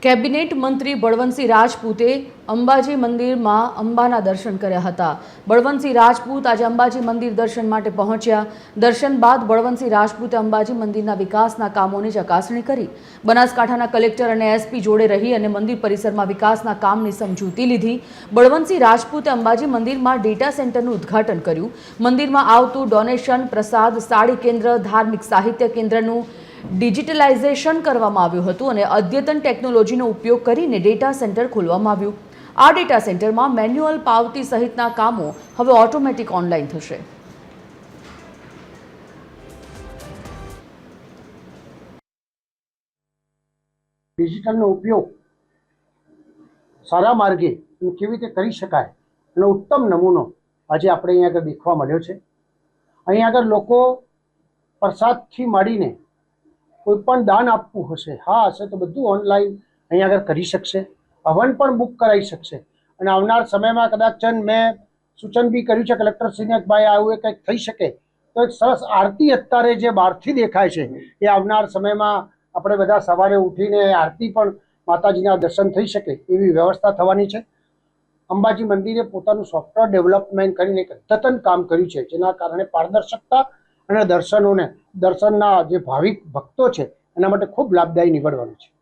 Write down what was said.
Cabinet મંત્રી બળવંતસિંહ રાજપૂતે અંબાજી મંદિરમાં અંબાના દર્શન કર્યા હતા। બળવંતસિંહ રાજપૂત આજે અંબાજી મંદિર દર્શન માટે પહોંચ્યા। દર્શન બાદ બળવંતસિંહ રાજપૂતે અંબાજી મંદિરના વિકાસના કામોની ચકાસણી કરી। બનાસકાંઠાના કલેક્ટર અને એસપી જોડે રહી અને મંદિર પરિસરમાં વિકાસના કામની સમજૂતી લીધી। બળવંતસિંહ રાજપૂતે અંબાજી મંદિરમાં ડેટા સેન્ટરનું ઉદ્ઘાટન કર્યું। મંદિરમાં આવતું ડોનેશન, પ્રસાદ, સાડી કેન્દ્ર, ધાર્મિક સાહિત્ય કેન્દ્રનું ડિજિટલાઇઝેશન કરવામાં આવ્યું હતું અને અદ્યતન ટેકનોલોજીનો ઉપયોગ કરીને ડેટા સેન્ટર ખોલવામાં આવ્યું। આ ડેટા સેન્ટરમાં મેન્યુઅલ પાવતી સહિતના કામો હવે ઓટોમેટિક ઓનલાઈન થશે। ડિજિટલનો ઉપયોગ સારા માર્ગે કેવી રીતે કરી શકાય એનો ઉત્તમ નમૂનો આજે આપણે અહીંયા આગળ દેખવા મળ્યો છે। અહીંયા આગળ લોકો પ્રસાદથી માંડીને કોઈ પણ દાન આપવું હશે તો બધું ઓનલાઈન અહીંયા આગળ કરી શકશે। હવન પણ બુક કરાવી શકશે અને આવનાર સમયમાં કદાચ મેં સૂચન બી કર્યું છે કલેક્ટરશ્રીને કે ભાઈ આવું કંઈક થઈ શકે તો એક સરસ આરતી અત્યારે જે બહારથી દેખાય છે એ આવનાર સમયમાં આપણે બધા સવારે ઉઠીને આરતી પણ માતાજીના દર્શન થઈ શકે એવી વ્યવસ્થા થવાની છે। અંબાજી મંદિરે પોતાનું સોફ્ટવેર ડેવલપમેન્ટ કરીને એક અદ્યતન કામ કર્યું છે, જેના કારણે પારદર્શકતા અને દર્શનના જે ભાવિક ભક્તો છે એના માટે ખૂબ લાભદાયી નીવડવાનું છે।